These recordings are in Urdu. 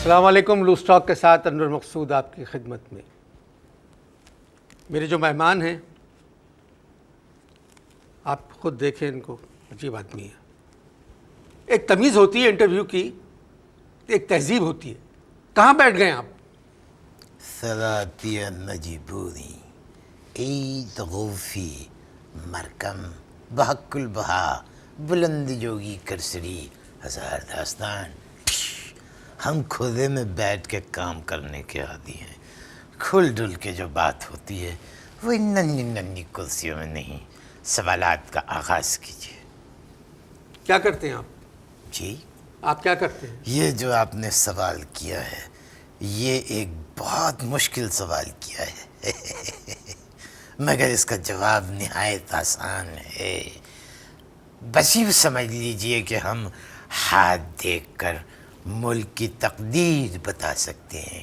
السلام علیکم. لوز ٹاک کے ساتھ انور مقصود آپ کی خدمت میں. میرے جو مہمان ہیں آپ خود دیکھیں ان کو, عجیب آدمی ہے. ایک تمیز ہوتی ہے انٹرویو کی, ایک تہذیب ہوتی ہے. کہاں بیٹھ گئے آپ؟ صلاتی النجیبونی عید غوفی مرکم بحق البہا بلند جوگی کرسری ہزار داستان. ہم کھدے میں بیٹھ کے کام کرنے کے عادی ہیں. کھل ڈل کے جو بات ہوتی ہے وہ ننھی ننھی کرسیوں میں نہیں. سوالات کا آغاز کیجیے. کیا کرتے ہیں آپ؟ جی, آپ کیا کرتے ہیں؟ یہ جو آپ نے سوال کیا ہے یہ ایک بہت مشکل سوال کیا ہے مگر اس کا جواب نہایت آسان ہے. بس یوں سمجھ لیجئے کہ ہم ہاتھ دیکھ کر ملک کی تقدیر بتا سکتے ہیں.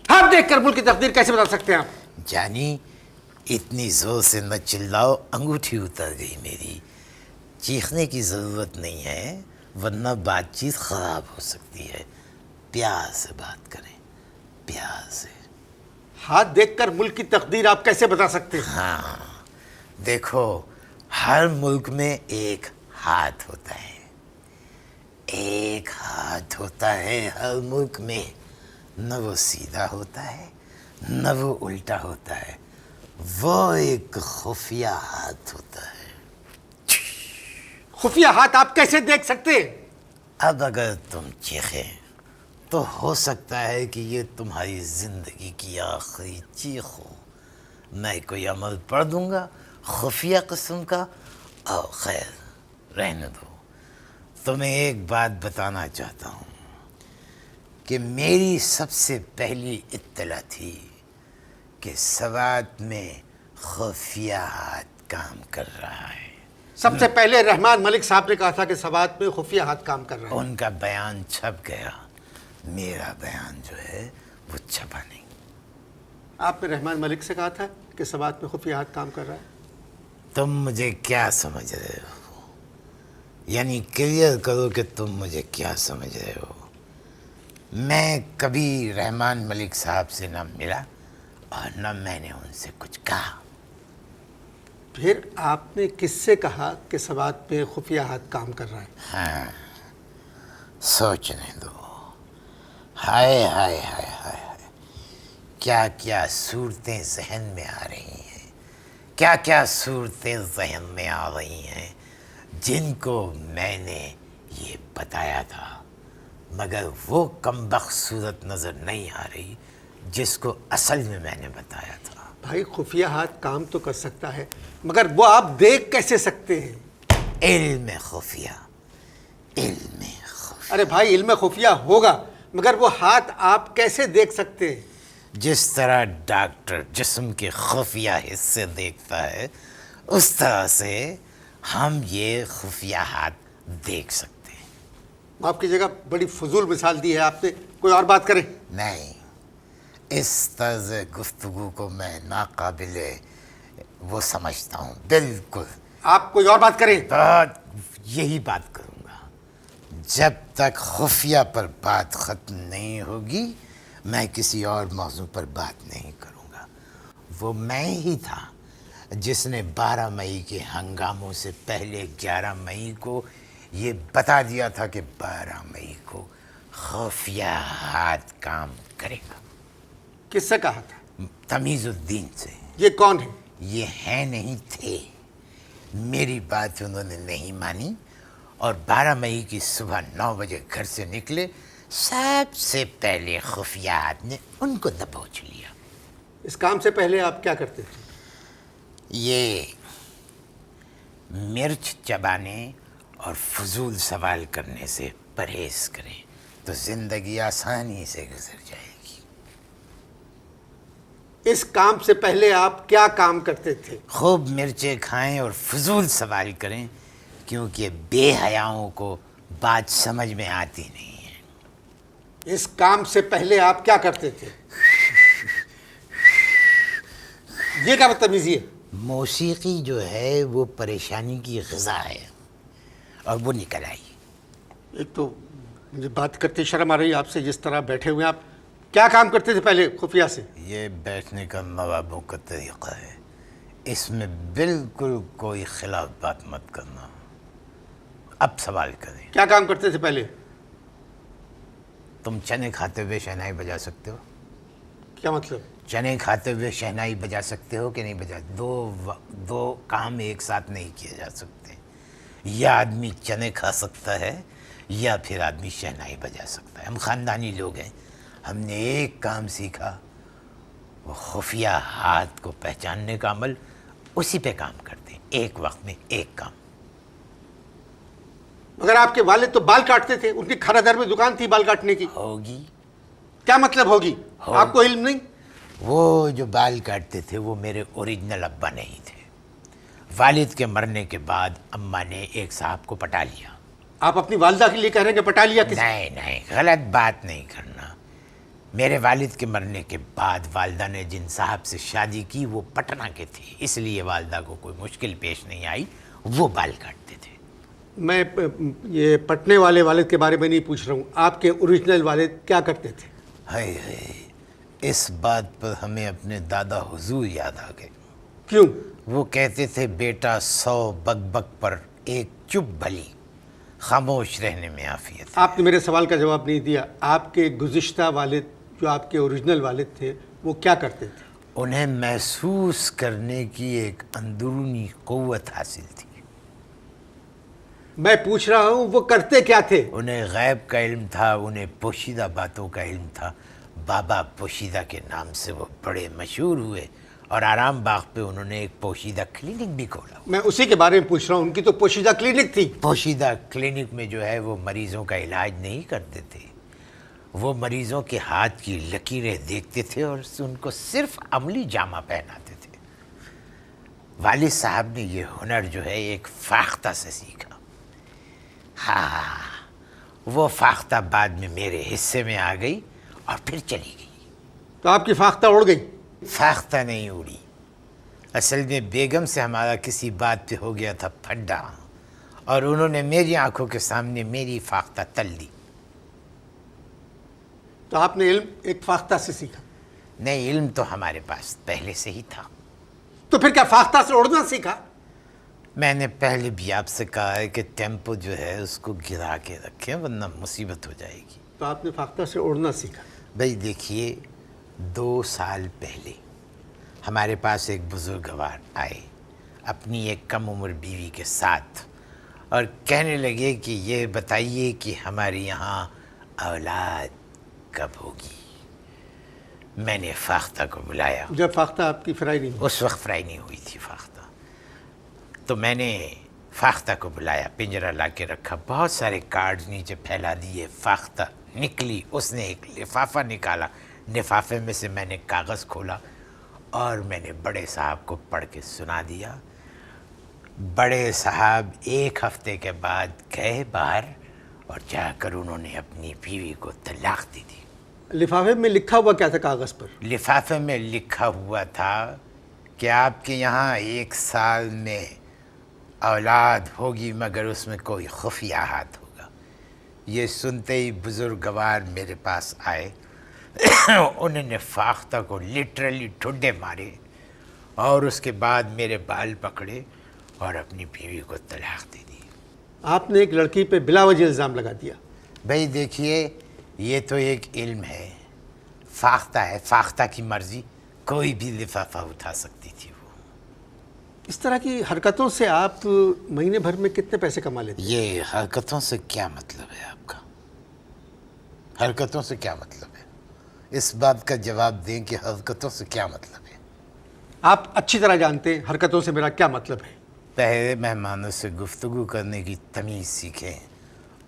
ہاتھ دیکھ کر ملک کی تقدیر کیسے بتا سکتے ہیں آپ؟ جانی اتنی زور سے نہ چلاؤ, انگوٹھی اتر گئی میری. چیخنے کی ضرورت نہیں ہے ورنہ بات چیت خراب ہو سکتی ہے. پیار سے بات کریں, پیار سے. ہاتھ دیکھ کر ملک کی تقدیر آپ کیسے بتا سکتے ہیں؟ ہاں دیکھو, ہر ملک میں ایک ہاتھ ہوتا ہے. ایک ہاتھ ہوتا ہے ہر ملک میں. نہ وہ سیدھا ہوتا ہے نہ وہ الٹا ہوتا ہے. وہ ایک خفیہ ہاتھ ہوتا ہے. خفیہ ہاتھ آپ کیسے دیکھ سکتے ہیں؟ اب اگر تم چیخیں تو ہو سکتا ہے کہ یہ تمہاری زندگی کی آخری چیخ ہو. میں کوئی عمل پڑھ دوں گا خفیہ قسم کا, اور خیر رہنے دو. تمہیں ایک بات بتانا چاہتا ہوں کہ میری سب سے پہلی اطلاع تھی کہ سوات میں خفیہ ہاتھ کام کر رہا ہے. سب سے پہلے رحمان ملک صاحب نے کہا تھا کہ سوات میں خفیہ ہاتھ کام کر رہے ہیں. ان کا بیان چھپ گیا, میرا بیان جو ہے وہ چھپا نہیں. آپ نے رحمان ملک سے کہا تھا کہ سوات میں خفیہ ہاتھ کام کر رہا ہے. تم مجھے کیا سمجھ رہے ہو؟ یعنی کلیئر کرو کہ تم مجھے کیا سمجھ رہے ہو. میں کبھی رحمان ملک صاحب سے نہ ملا اور نہ میں نے ان سے کچھ کہا. پھر آپ نے کس سے کہا کہ سوات میں خفیہ ہاتھ کام کر رہا ہے؟ ہاں, سوچنے دو. ہائے ہائے ہائے ہائے ہائے, کیا کیا صورتیں ذہن میں آ رہی ہیں, کیا کیا صورتیں ذہن میں آ رہی ہیں جن کو میں نے یہ بتایا تھا, مگر وہ کمبخت صورت نظر نہیں آ رہی جس کو اصل میں نے بتایا تھا. بھائی خفیہ ہاتھ کام تو کر سکتا ہے مگر وہ آپ دیکھ کیسے سکتے ہیں؟ علم خفیہ, علم خفیہ. ارے بھائی علم خفیہ ہوگا مگر وہ ہاتھ آپ کیسے دیکھ سکتے ہیں؟ جس طرح ڈاکٹر جسم کے خفیہ حصے دیکھتا ہے اس طرح سے ہم یہ خفیہ ہاتھ دیکھ سکتے ہیں. آپ کی جگہ بڑی فضول مثال دی ہے آپ نے, کوئی اور بات کریں. نہیں, اس طرز گفتگو کو میں ناقابل وہ سمجھتا ہوں بالکل. آپ کوئی اور بات کریں. یہی بات کروں گا. جب تک خفیہ پر بات ختم نہیں ہوگی میں کسی اور موضوع پر بات نہیں کروں گا. وہ میں ہی تھا جس نے 12 مئی کے ہنگاموں سے پہلے 11 مئی کو یہ بتا دیا تھا کہ 12 مئی کو خفیہ ہاتھ کام کرے گا. کس سے کہا تھا؟ تمیز الدین سے. یہ کون ہے؟ یہ ہیں نہیں تھے. میری بات انہوں نے نہیں مانی اور 12 مئی کی صبح 9 بجے گھر سے نکلے. سب سے پہلے خفیہ ہاتھ نے ان کو دبوچ لیا. اس کام سے پہلے آپ کیا کرتے تھے؟ یہ مرچ چبانے اور فضول سوال کرنے سے پرہیز کریں تو زندگی آسانی سے گزر جائے گی. اس کام سے پہلے آپ کیا کام کرتے تھے؟ خوب مرچیں کھائیں اور فضول سوال کریں کیونکہ بے حیاؤں کو بات سمجھ میں آتی نہیں ہے. اس کام سے پہلے آپ کیا کرتے تھے؟ یہ کیا بدتمیزی ہے؟ موسیقی جو ہے وہ پریشانی کی غذا ہے اور وہ نکل آئی. ایک تو مجھے بات کرتے شرم آ رہی ہے آپ سے، جس طرح بیٹھے ہوئے ہیں آپ. کیا کام کرتے تھے پہلے خفیہ سے؟ یہ بیٹھنے کا نوابوں کا طریقہ ہے، اس میں بالکل کوئی خلاف بات مت کرنا. اب سوال کریں. کیا کام کرتے تھے پہلے؟ تم چنے کھاتے ہوئے شہنائی بجا سکتے ہو؟ کیا مطلب؟ چنے کھاتے ہوئے شہنائی بجا سکتے ہو کہ نہیں بجا؟ دو کام ایک ساتھ نہیں کیے جا سکتے. یا آدمی چنے کھا سکتا ہے یا پھر آدمی شہنائی بجا سکتا ہے. ہم خاندانی لوگ ہیں، ہم نے ایک کام سیکھا، وہ خفیہ ہاتھ کو پہچاننے کا عمل، اسی پہ کام کرتے ہیں، ایک وقت میں ایک کام. مگر آپ کے والد تو بال کاٹتے تھے، ان کی کھرا در میں دکان تھی بال کاٹنے کی. ہوگی. کیا مطلب ہوگی؟ آپ کو علم نہیں؟ وہ جو بال کاٹتے تھے وہ میرے اوریجنل ابا نہیں تھے. والد کے مرنے کے بعد اماں نے ایک صاحب کو پٹا لیا. آپ اپنی والدہ کے لیے کہہ رہے ہیں کہ پٹا لیا کسی؟ نہیں، غلط بات نہیں کرنا. میرے والد کے مرنے کے بعد والدہ نے جن صاحب سے شادی کی وہ پٹنہ کے تھے، اس لیے والدہ کو کوئی مشکل پیش نہیں آئی، وہ بال کاٹتے تھے. میں یہ پٹنے والے والد کے بارے میں نہیں پوچھ رہا ہوں، آپ کے اوریجنل والد کیا کرتے تھے؟ ہائے، اس بات پر ہمیں اپنے دادا حضور یاد آ گئے. کیوں؟ وہ کہتے تھے بیٹا 100 بک بک پر ایک چپ بھلی، خاموش رہنے میں عافیت. آپ نے میرے سوال کا جواب نہیں دیا. آپ کے گزشتہ والد جو آپ کے اوریجنل والد تھے وہ کیا کرتے تھے؟ انہیں محسوس کرنے کی ایک اندرونی قوت حاصل تھی. میں پوچھ رہا ہوں وہ کرتے کیا تھے؟ انہیں غیب کا علم تھا، انہیں پوشیدہ باتوں کا علم تھا. بابا پوشیدہ کے نام سے وہ بڑے مشہور ہوئے اور آرام باغ پہ انہوں نے ایک پوشیدہ کلینک بھی کھولا. میں اسی کے بارے میں پوچھ رہا ہوں، ان کی تو پوشیدہ کلینک تھی. پوشیدہ کلینک میں جو ہے وہ مریضوں کا علاج نہیں کرتے تھے، وہ مریضوں کے ہاتھ کی لکیریں دیکھتے تھے اور ان کو صرف عملی جامہ پہناتے تھے. والد صاحب نے یہ ہنر جو ہے ایک فاختہ سے سیکھا. ہاں، وہ فاختہ بعد میں میرے حصے میں آ گئی اور پھر چلی گئی. تو آپ کی فاختہ اڑ گئی؟ فاختہ نہیں اڑی، اصل میں بیگم سے ہمارا کسی بات پہ ہو گیا تھا پھڈا، اور انہوں نے میری آنکھوں کے سامنے میری فاختہ تل دی. تو آپ نے علم ایک فاختہ سے سیکھا؟ نہیں، علم تو ہمارے پاس پہلے سے ہی تھا. تو پھر کیا فاختہ سے اڑنا سیکھا؟ میں نے پہلے بھی آپ سے کہا ہے کہ ٹیمپو جو ہے اس کو گرا کے رکھیں ورنہ مصیبت ہو جائے گی. تو آپ نے فاختہ سے اڑنا سیکھا؟ بھائی دیکھیے، 2 سال پہلے ہمارے پاس ایک بزرگوار آئے اپنی ایک کم عمر بیوی کے ساتھ اور کہنے لگے کہ یہ بتائیے کہ ہمارے یہاں اولاد کب ہوگی. میں نے فاختہ کو بلایا. جب فاختہ آپ کی فرائی نہیں ہوئی؟ اس وقت فرائی نہیں ہوئی تھی فاختہ. تو میں نے فاختہ کو بلایا، پنجرہ لا کے رکھا، بہت سارے کارڈز نیچے پھیلا دیے. فاختہ نکلی، اس نے ایک لفافہ نکالا، لفافے میں سے میں نے کاغذ کھولا اور میں نے بڑے صاحب کو پڑھ کے سنا دیا. بڑے صاحب 1 ہفتے کے بعد گئے باہر اور جا کر انہوں نے اپنی بیوی کو طلاق دے دی. لفافے میں لکھا ہوا کیا تھا کاغذ پر؟ لفافے میں لکھا ہوا تھا کہ آپ کے یہاں 1 سال میں اولاد ہوگی مگر اس میں کوئی خفیہ ہاتھ ہوگا. یہ سنتے ہی بزرگوار میرے پاس آئے. انہوں نے فاختہ کو لٹرلی ٹھڈے مارے اور اس کے بعد میرے بال پکڑے اور اپنی بیوی کو طلاق دے دی. آپ نے ایک لڑکی پہ بلا وجہ الزام لگا دیا. بھائی دیکھیے، یہ تو ایک علم ہے، فاختہ ہے، فاختہ کی مرضی، کوئی بھی لفافہ اٹھا سکتی تھی. وہ اس طرح کی حرکتوں سے آپ مہینے بھر میں کتنے پیسے کما لیتے؟ یہ حرکتوں سے کیا مطلب ہے آپ کا؟ حرکتوں سے کیا مطلب ہے؟ اس بات کا جواب دیں کہ حرکتوں سے کیا مطلب ہے. آپ اچھی طرح جانتے ہیں حرکتوں سے میرا کیا مطلب ہے. پہلے مہمانوں سے گفتگو کرنے کی تمیز سیکھیں،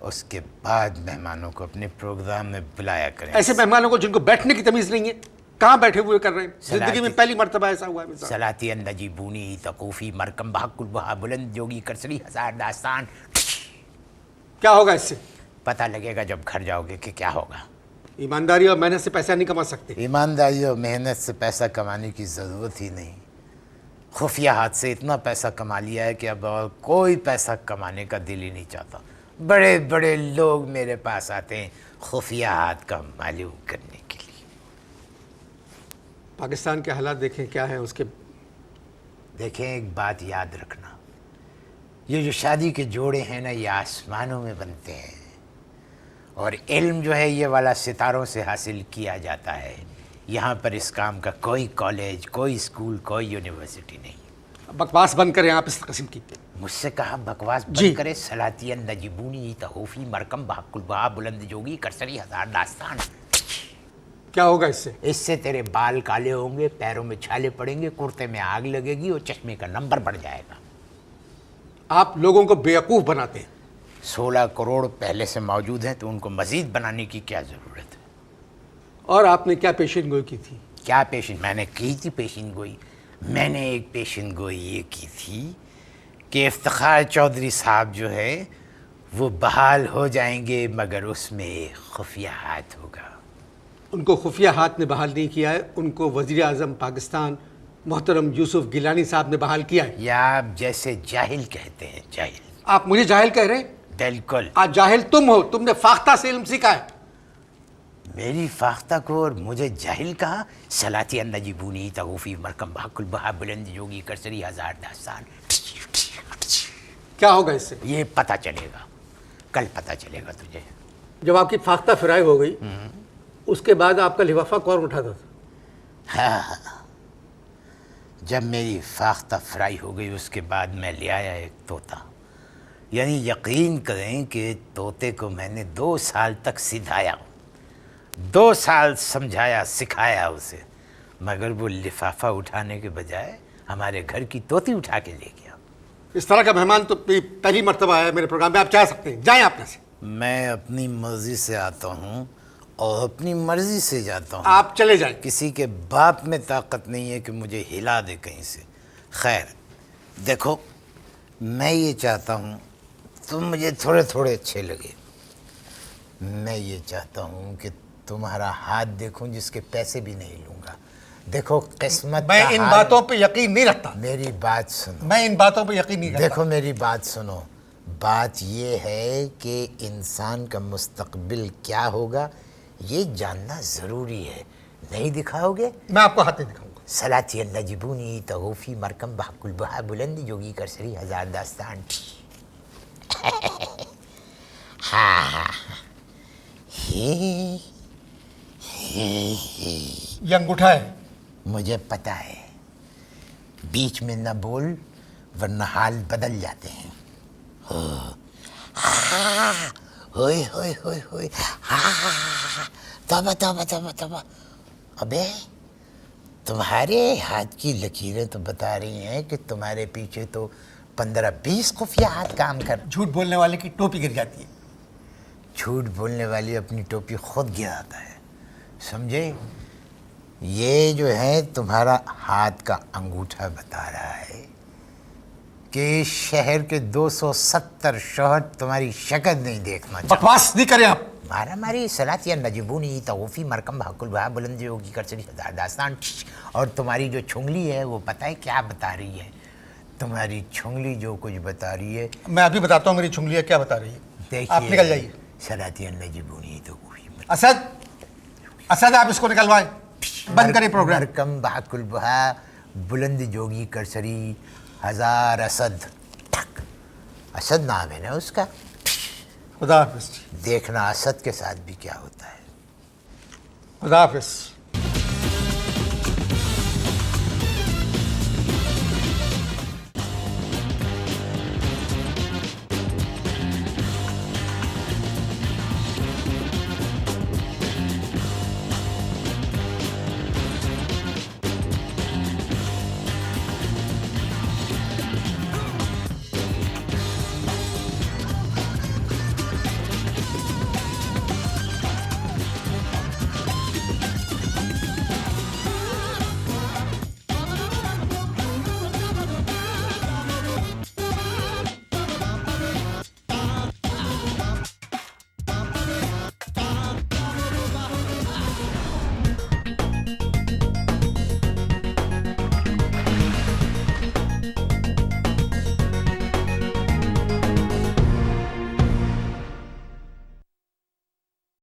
اس کے بعد مہمانوں کو اپنے پروگرام میں بلایا کریں. ایسے مہمانوں کو جن کو بیٹھنے کی تمیز نہیں ہے، کہاں بیٹھے ہوئے کر رہے ہیں؟ زندگی میں پہلی مرتبہ ایسا ہوا ہے میرے ساتھ. صلاتی النجی بونی تقوفی مرکم بحق البہا بلند جوگی کرسری 1000 داستان. کیا ہوگا اس سے؟ پتہ لگے گا جب گھر جاؤ گے کہ کیا ہوگا. ایمانداری اور محنت سے پیسہ نہیں کما سکتے. ایمانداری اور محنت سے پیسہ کمانے کی ضرورت ہی نہیں. خفیہ ہاتھ سے اتنا پیسہ کما لیا ہے کہ اب اور کوئی پیسہ کمانے کا دل ہی نہیں چاہتا. بڑے بڑے لوگ میرے پاس آتے ہیں خفیات کا معلوم کرنے کے لیے۔ پاکستان کے حالات دیکھیں کیا ہیں اس کے۔ دیکھیں ایک بات یاد رکھنا، یہ جو شادی کے جوڑے ہیں نا یہ آسمانوں میں بنتے ہیں، اور علم جو ہے یہ والا ستاروں سے حاصل کیا جاتا ہے۔ یہاں پر اس کام کا کوئی کالج، کوئی اسکول، کوئی یونیورسٹی نہیں۔ بکواس بند کریں آپ اس قسم کی۔ مجھ سے کہا بکواس جی۔ بند کرے، سلاطین نجیبونی تحوفی مرکم بحق البہا بلند جوگی کرسری ہزار داستان۔ کیا ہوگا اس سے؟ اس سے تیرے بال کالے ہوں گے، پیروں میں چھالے پڑیں گے، کرتے میں آگ لگے گی اور چشمے کا نمبر بڑھ جائے گا۔ آپ لوگوں کو بیوقوف بناتے ہیں۔ 16 کروڑ پہلے سے موجود ہیں تو ان کو مزید بنانے کی کیا ضرورت ہے؟ اور آپ نے کیا پیشین گوئی کی تھی؟ کیا پیشن میں نے کی تھی پیشن گوئی؟ میں نے ایک پیشن گوئی یہ کی تھی کہ افتخار چودھری صاحب جو ہے وہ بحال ہو جائیں گے، مگر اس میں خفیہ ہاتھ ہوگا۔ ان کو خفیہ ہاتھ نے بحال نہیں کیا ہے، ان کو وزیر اعظم پاکستان محترم یوسف گیلانی صاحب نے بحال کیا ہے۔ یا آپ جیسے جاہل کہتے ہیں، جاہل۔ آپ مجھے جاہل کہہ رہے ہیں؟ بالکل۔ آج جاہل تم ہو، تم نے فاختہ سے علم سیکھا ہے۔ میری فاختہ کو اور مجھے جاہل کہا؟ سلاطی نجیبونی تغوفی مرکم بحق البہا بلند جوگی کرسری ہزار داستان۔ کیا ہوگا اس سے؟ یہ پتہ چلے گا، کل پتہ چلے گا تجھے۔ جب آپ کی فاختہ فرائی ہو گئی اس کے بعد آپ کا لفافہ کون اٹھاتا تھا؟ جب میری فاختہ فرائی ہو گئی اس کے بعد میں لے آیا ایک طوطا، یعنی یقین کریں کہ طوطے کو میں نے 2 سال تک سدھایا، 2 سال سمجھایا سکھایا اسے، مگر وہ لفافہ اٹھانے کے بجائے ہمارے گھر کی طوطی اٹھا کے لے گیا۔ اس طرح کا مہمان تو پہلی مرتبہ آیا ہے میرے پروگرام میں، آپ چاہ سکتے ہیں جائیں آپ سے۔ میں اپنی مرضی سے آتا ہوں اور اپنی مرضی سے جاتا ہوں۔ آپ چلے جائیں۔ کسی کے باپ میں طاقت نہیں ہے کہ مجھے ہلا دے کہیں سے۔ خیر دیکھو، میں یہ چاہتا ہوں تم مجھے تھوڑے تھوڑے اچھے لگے، میں یہ چاہتا ہوں کہ تمہارا ہاتھ دیکھوں جس کے پیسے بھی نہیں لوں گا۔ دیکھو قسمت میں کا ان حال- باتوں پہ یقین نہیں رکھتا، میری بات سنو، میں ان باتوں پہ یقین نہیں رکھتا۔ دیکھو میری بات سنو، بات یہ ہے کہ انسان کا مستقبل کیا ہوگا یہ جاننا ضروری ہے۔ نہیں دکھاؤ گے؟ میں آپ کو ہاتھ نہیں دکھاؤں گا۔ سلاطی نجیبونی تغوفی مرکم بحق البہا بلند جوگی کرسری ہزار داستان۔ ہاں یہ انگوٹھا ہے۔ مجھے پتہ ہے، بیچ میں نہ بول ورنہ حال بدل جاتے ہیں۔ ہوئے ہوئے ہوئے ہوئے، توبہ توبہ توبہ توبہ۔ ابے تمہارے ہاتھ کی لکیریں تو بتا رہی ہیں کہ تمہارے پیچھے تو 15-20 خفیہ ہاتھ کام کر۔ جھوٹ بولنے والے کی ٹوپی گر جاتی ہے۔ جھوٹ بولنے والی اپنی ٹوپی خود گراتا ہے، سمجھے؟ یہ جو ہے تمہارا ہاتھ کا انگوٹھا بتا رہا ہے کہ شہر کے 270 شوہر تمہاری شکل نہیں دیکھنا چاہتے۔ بکواس نہیں کریں آپ۔ مارا ماری سلاطیہ نجیبونی تغوفی مرکم بحق البہا بلند جوگی کرسری ہزار داستان۔ اور تمہاری جو چھنگلی ہے وہ پتہ ہے کیا بتا رہی ہے؟ تمہاری چھنگلی جو کچھ بتا رہی ہے، میں ابھی بتاتا ہوں میری چھنگلیاں کیا بتا رہی ہے۔ آپ دیکھیے، نکل جائیے۔ سلاطیہ نجیبونی تغوفی اسد آپ اس کو نکلوائیں، بند کریں پروگرام۔ مرکم بحق البہا بلند جوگی کرسری ہزار اسد۔ اسد نام ہے نا اس کا، خدا حافظ۔ دیکھنا اسد کے ساتھ بھی کیا ہوتا ہے۔ خدا حافظ۔